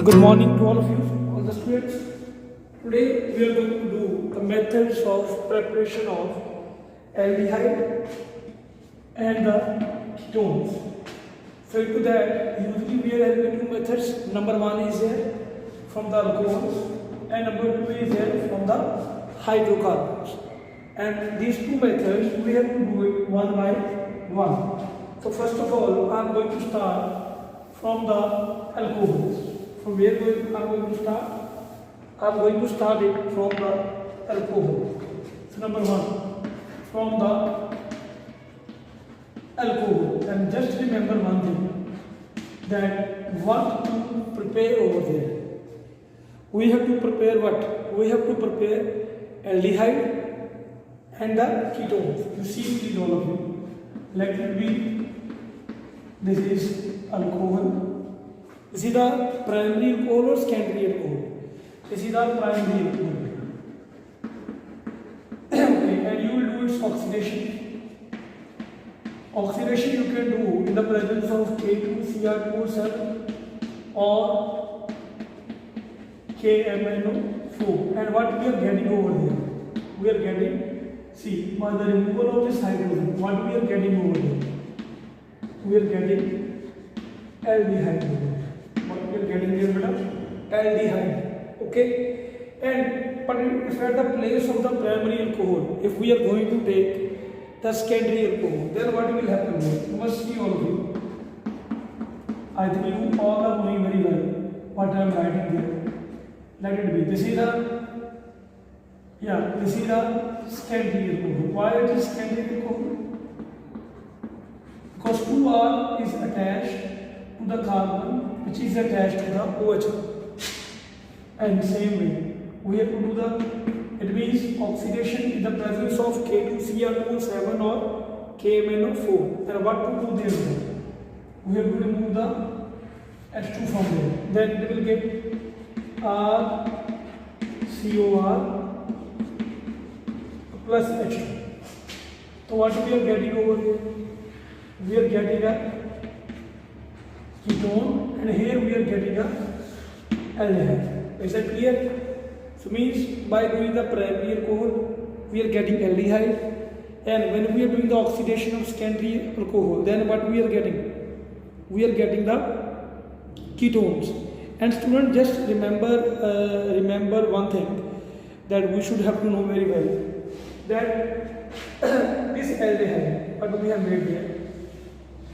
Good morning to all of you, all the students. Today we are going to do the methods of preparation of aldehyde and the ketones. So into that, usually we are having two methods. Number one is here from the alcohols and number two is here from the hydrocarbons. And these two methods we have to do it one by one. So first of all, I am going to start from the alcohols. From where I'm going to start? I'm going to start it from the alcohol. So number one, from the alcohol. And just remember one thing, that what to prepare over there. We have to prepare what? We have to prepare aldehyde and the ketones. You see, please all of you. Let it be. This is alcohol. This is the primary alcohol or secondary alcohol? This is the primary alcohol. Okay, and you will do its oxidation. Oxidation you can do in the presence of K2Cr2 or KMnO4. And what we are getting over here? We are getting, see, by the removal of this hydrogen, what we are getting over here? We are getting aldehyde. What we are getting here, madam? Aldehyde. Okay? And but if at the place of the primary alcohol, if we are going to take the secondary alcohol, then what will happen here? You must see all of you. I think you all are knowing very well what I am writing there. Let it be. This is the secondary alcohol. Why it is secondary alcohol? Because 2R is attached to the carbon which is attached to the OH. And same way, we have to do it means oxidation in the presence of K2Cr2 or KMnO4. And what to do there? We have to remove the H2 from there. Then we will get RCOR plus H2. So what we are getting over here? We are getting a ketone, and here we are getting a aldehyde. Is that clear? So means by doing the primary alcohol, we are getting aldehyde, and when we are doing the oxidation of secondary alcohol, then what we are getting? We are getting the ketones. And student, just remember one thing that we should have to know very well, that this aldehyde, what we have made here,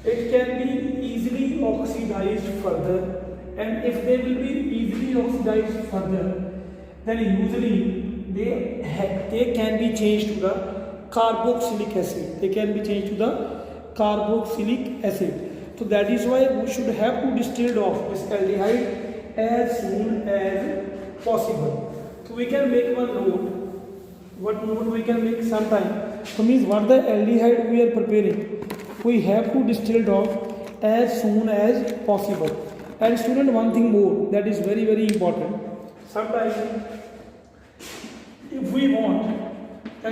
it can be easily oxidized further, and if they will be easily oxidized further, then usually they can be changed to the carboxylic acid. They can be changed to the carboxylic acid. So that is why we should have to distill off this aldehyde as soon as possible. So we can make one note. What note we can make sometime? So means what the aldehyde we are preparing, we have to distill it off as soon as possible. And student, one thing more that is very, very important. Sometimes if we want that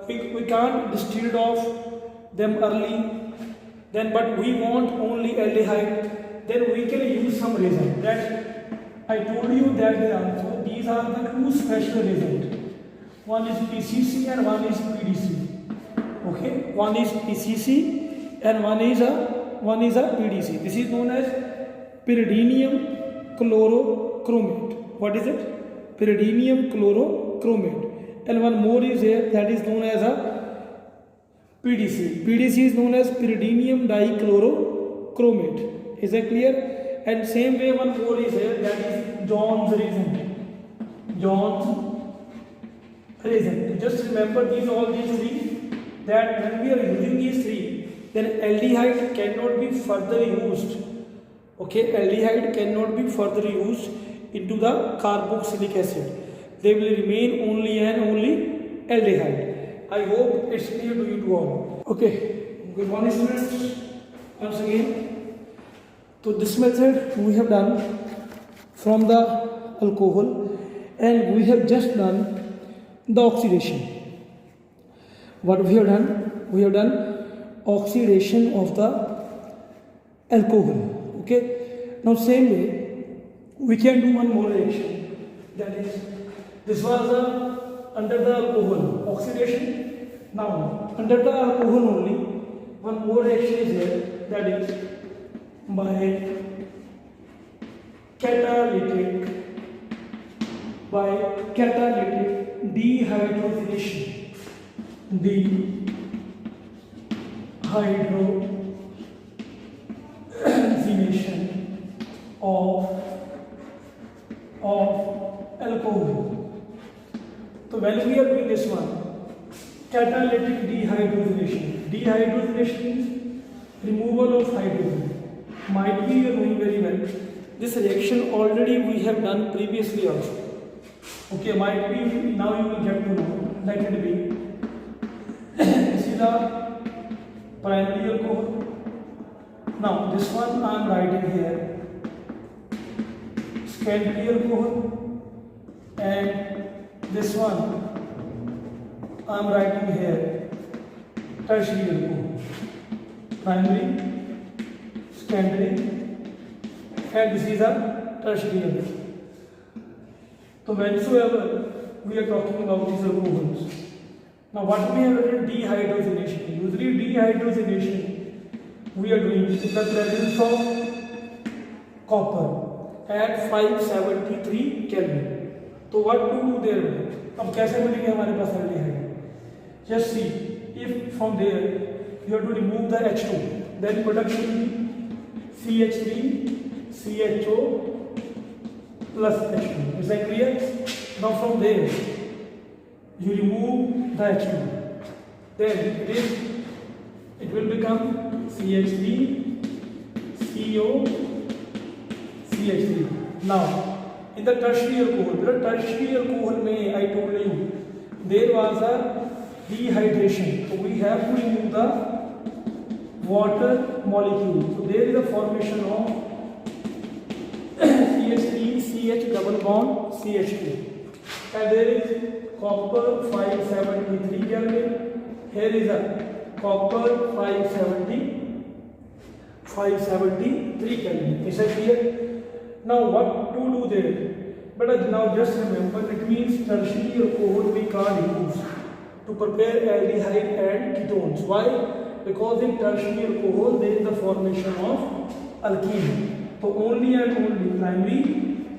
we can't distill it off them early, then but we want only aldehyde, then we can use some reagent. That I told you that there also these are the two special reagents. One is PCC and one is PDC. Okay, one is PCC and one is a PDC. This is known as pyridinium chlorochromate. What is it? Pyridinium chlorochromate. And one more is here, that is known as a PDC. PDC is known as pyridinium dichlorochromate. Is that clear? And same way one more is here, that is John's reagent. John's reagent. Just remember all these three. That when we are using these three, then aldehyde cannot be further used. Okay, aldehyde cannot be further used into the carboxylic acid. They will remain only and only aldehyde. I hope it's clear to you all. Okay, good morning students. Once again, so this method we have done from the alcohol, and we have just done the oxidation. What we have done? We have done oxidation of the alcohol. Okay. Now same way we can do one more reaction. That is, this was under the alcohol oxidation. Now, under the alcohol only, one more reaction is here. That is by catalytic dehydrogenation. Dehydrogenation of alcohol. So when we are doing this one, catalytic dehydrogenation. Dehydrogenation means removal of hydrogen. Might be you are knowing very well. This reaction already we have done previously also. Okay, might be now you will get to know. Let it be. This is the primary alcohol. Now this one I am writing here secondary alcohol, and this one I am writing here tertiary alcohol. Primary, secondary, and this is a tertiary alcohol. So whensoever we are talking about these alcohols, now what we have written dehydrogenation. Usually dehydrogenation we are doing in the presence of copper at 573 Kelvin. So what to do there? अब कैसे मिलेंगे हमारे पास aldehyde? Just see, if from there you have to remove the H2, then production will be CH3 CHO plus H2. Is that clear? Now from there you remove the H2, then it will become CH3 CO CH3. Now in the tertiary alcohol may I told you there was a dehydration, so we have to remove the water molecule. So there is a formation of CH3 CH double bond CH2, and there is copper 573 Kelvin. Here is a copper 573 Kelvin. Is that clear? Now what to do there? But now just remember, it means tertiary alcohol we can't use to prepare aldehyde and ketones. Why? Because in tertiary alcohol there is the formation of alkene. So only and only primary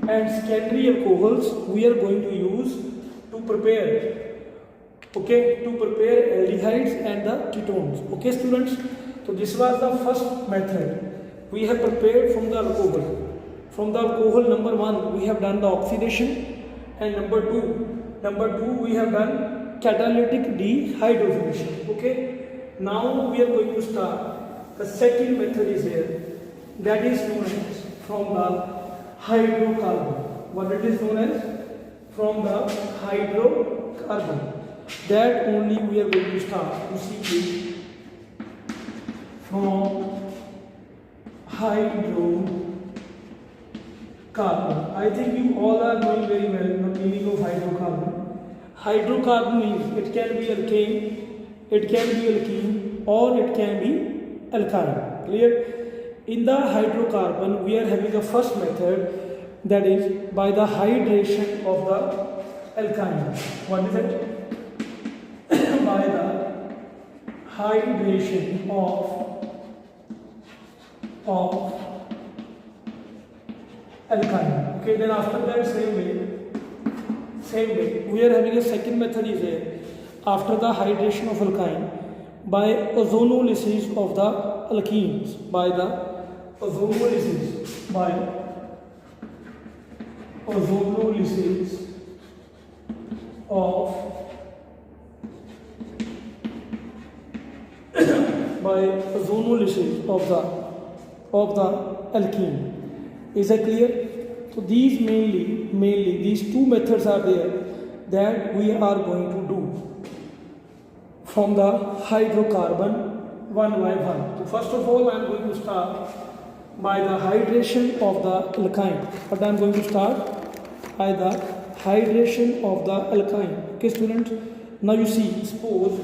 and secondary alcohols we are going to use to prepare, okay, to prepare aldehydes and the ketones. Okay students, so this was the first method we have prepared from the alcohol. From the alcohol, number one we have done the oxidation, and number two we have done catalytic dehydrogenation. Okay, now we are going to start the second method is here, that is known as from the hydrocarbon. What it is known as? From the hydrocarbon. That only we are going to start to see it from hydrocarbon. I think you all are knowing very well the meaning of hydrocarbon. Hydrocarbon means it can be alkane, or it can be alkyne. Clear? In the hydrocarbon we are having a first method, that is by the hydration of the alkyne. What is it? By the hydration of alkyne. Okay, then after that same way we are having a second method is here, after the hydration of alkyne, by ozonolysis of the alkenes, by ozonolysis of the alkene. Is that clear? So these mainly these two methods are there that we are going to do from the hydrocarbon one by one. So first of all I am going to start by the hydration of the alkyne. But I am going to start by the hydration of the alkyne. Okay students, now you see, suppose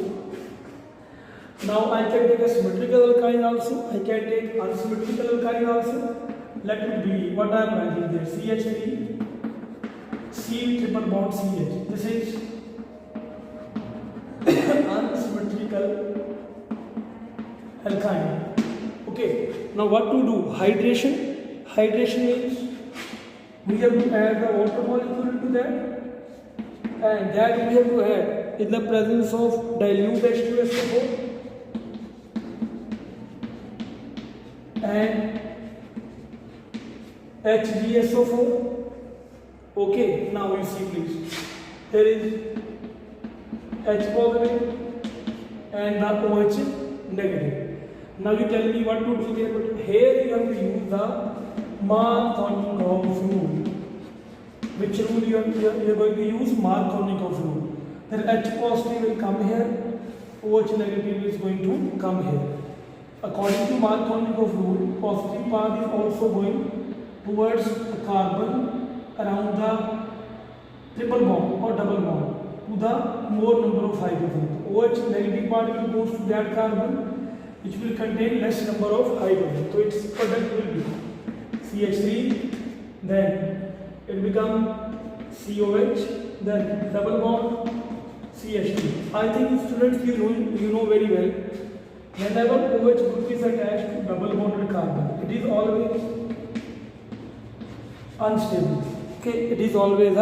now I can take a symmetrical alkyne also, I can take unsymmetrical alkyne also. let it be what I am writing there, CH3, C triple bond CH. This is unsymmetrical alkyne. Okay, now what to do? Hydration. Hydration means we have to add the water molecule into that, and that we have to add in the presence of dilute H2SO4 and HgSO4. Okay, now you see please, there is H positive and the OH negative. Now you tell me what to do there, but here you have to use the Markovnikov rule. Which rule you are going to use? Markovnikov rule. Then H positive will come here, OH negative is going to come here. According to Markovnikov rule, positive part is also going towards the carbon around the triple bond or double bond to the more number of hydrogens. OH negative part will go to that carbon which will contain less number of hydrogens. So its product will be CH3, then it become COH, then double bond CH2. I think students you know very well, whenever OH group is attached to double bonded carbon, it is always unstable. Okay, it is always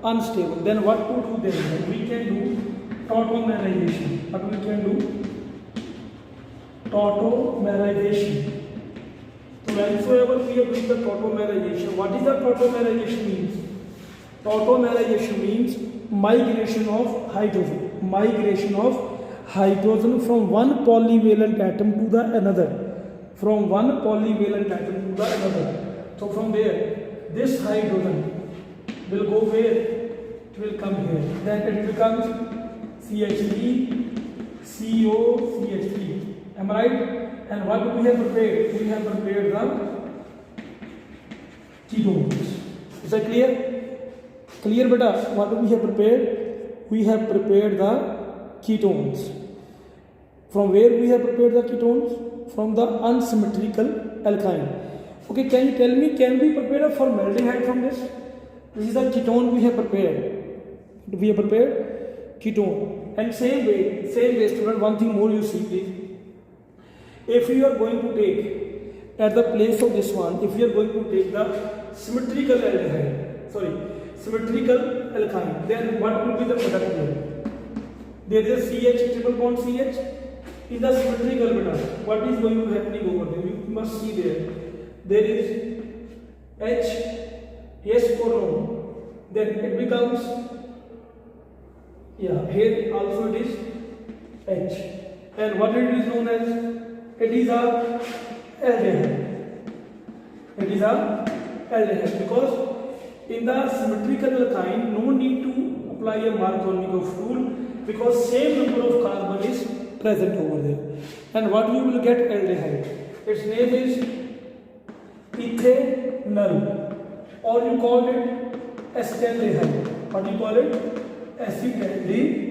unstable. Then what to do then? We can do tautomerization. What we can do? Tautomerization. So whensoever we are doing the tautomerization, what is the tautomerization means? Tautomerization means migration of hydrogen. Migration of hydrogen from one polyvalent atom to the another. From one polyvalent atom to the another. So from there, this hydrogen will go where? It will come here. Then it becomes CH3, CO, CH3. Am I right? And what we have prepared? We have prepared the ketones. Is that clear? Clear, beta? What we have prepared? We have prepared the ketones. From where we have prepared the ketones? From the unsymmetrical alkyne. Okay, can you tell me, can we prepare a formaldehyde from this? This is the ketone we have prepared. We have prepared ketone. And same way, student, one thing more you see please. If you are going to take, at the place of this one, if you are going to take the symmetrical alkyne, then what will be the product here? There is CH, triple bond CH, in the symmetrical beta. What is going to happening over there? You must see there. There is H, yes or no? Then it becomes, here also it is H. And what it is known as? It is a aldehyde. It is a aldehyde because in the symmetrical alkyne, no need to apply a Markovnikov rule because same number of carbon is present over there. And what you will get? Aldehyde. Its name is ethanol, or you call it acetaldehyde. What do you call it? Acetaldehyde.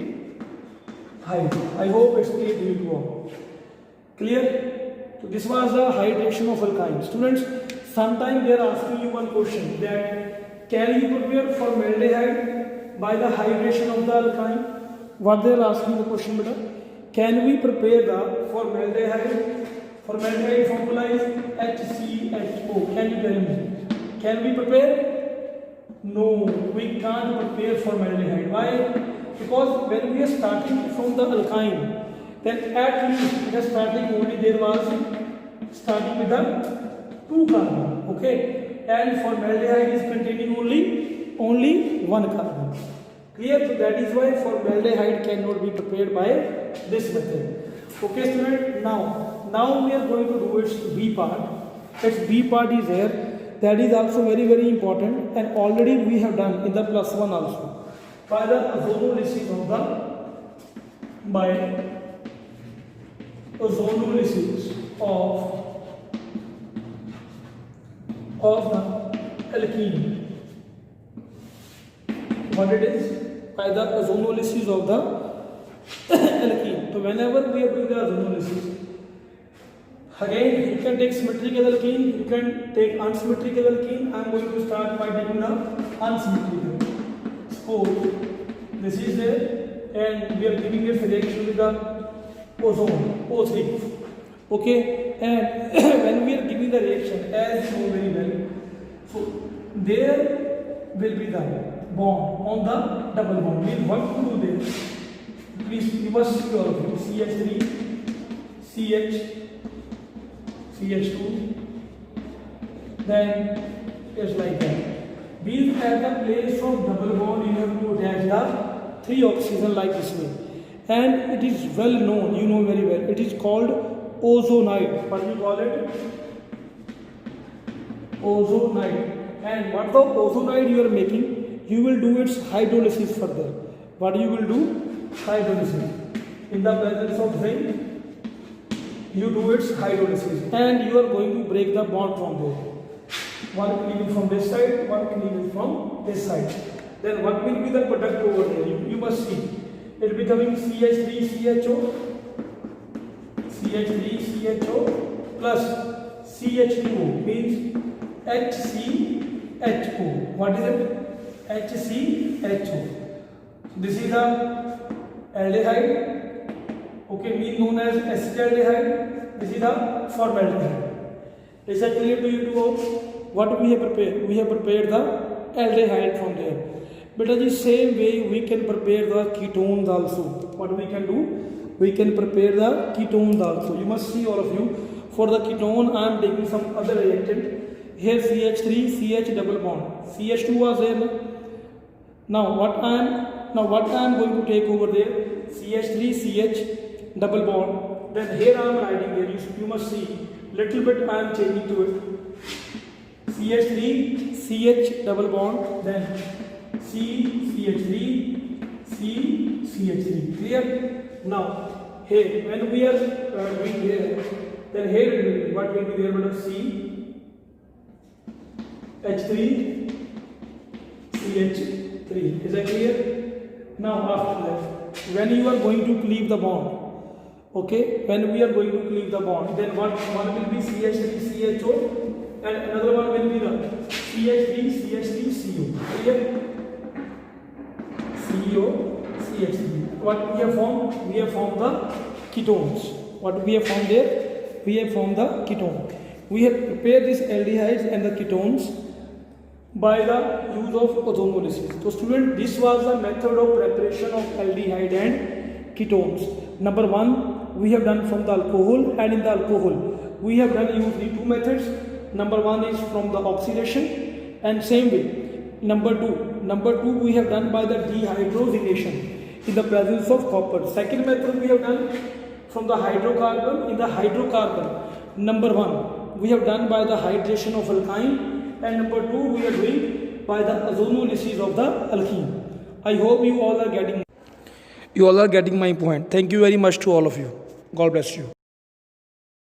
I hope it's clear to you all. Clear? So this was the hydration of alkyne. Students, sometimes they are asking you one question that can you prepare formaldehyde by the hydration of the alkyne? What they are asking the question, beta? Can we prepare the formaldehyde? Formaldehyde formula is HCHO. Can you tell me? Can we prepare? No, we can't prepare formaldehyde. Why? Because when we are starting from the alkyne, then at least it is starting only, there was starting with the 2 carbon, okay, and formaldehyde is containing only 1 carbon. Clear? So that is why formaldehyde cannot be prepared by this method. Okay, student. Now we are going to do its B part. Its B part is here. That is also very, very important, and already we have done in the +1 also by the ozonolysis of the alkene. What it is? By the ozonolysis of the alkene. So whenever we are doing the ozonolysis, Again, you can take symmetrical alkene, you can take unsymmetrical alkene. I am going to start by taking the unsymmetrical. Suppose this is there, and we are giving its reaction with the ozone, O3. Okay, and when we are giving the reaction, as you know very well, so there will be the bond on the double bond. We what to do there? Please, you must see all of you. CH3, CH. CH2, then it's like that. These at the place of double bond, you have to attach the 3 oxygen like this way. And it is well known, you know very well, it is called ozonide. What do you call it? Ozonide. And what the ozonide you are making, you will do its hydrolysis further. What you will do? Hydrolysis. In the presence of zinc, you do its hydrolysis, and you are going to break the bond from there. One cleavage from this side, one cleavage from this side. Then what will be the product over there? You must see. It will be coming CH3CHO, CH3CHO plus CH2O means HCHO. What is it? HCHO. This is the aldehyde. Okay, mean known as acetaldehyde. This is a formaldehyde. Is that clear to you all? What we have prepared? We have prepared the aldehyde from there. But in the same way, we can prepare the ketones also. What we can do? We can prepare the ketones also. You must see all of you. For the ketone, I am taking some other reactant. Here CH3, CH double bond. CH2 was there. Now what I am going to take over there? CH3, CH double bond. Then here I am writing there. You must see. Little bit I am changing to it. CH3, CH double bond. Then CH3, CH3. Clear? Now here when we are doing here, then here what will be there? But C H3 CH3. Is that clear? Now after that, when you are going to cleave the bond, okay, when we are going to cleave the bond, then one will be CH3 CHO and another one will be the CH3 CO. Clear? CO CH3. What we have formed? We have formed the ketones. What we have formed there? We have formed the ketone. We have prepared these aldehydes and the ketones by the use of ozonolysis. So student, this was the method of preparation of aldehyde and ketones. Number 1, we have done from the alcohol, and in the alcohol we have done usually 2 methods. Number 1 is from the oxidation, and same way number 2 we have done by the dehydrogenation in the presence of copper. Second method we have done from the hydrocarbon. In the hydrocarbon, number 1 we have done by the hydration of alkyne, and number 2 we are doing by the ozonolysis of the alkene. I hope you all are getting my point. Thank you very much to all of you. God bless you.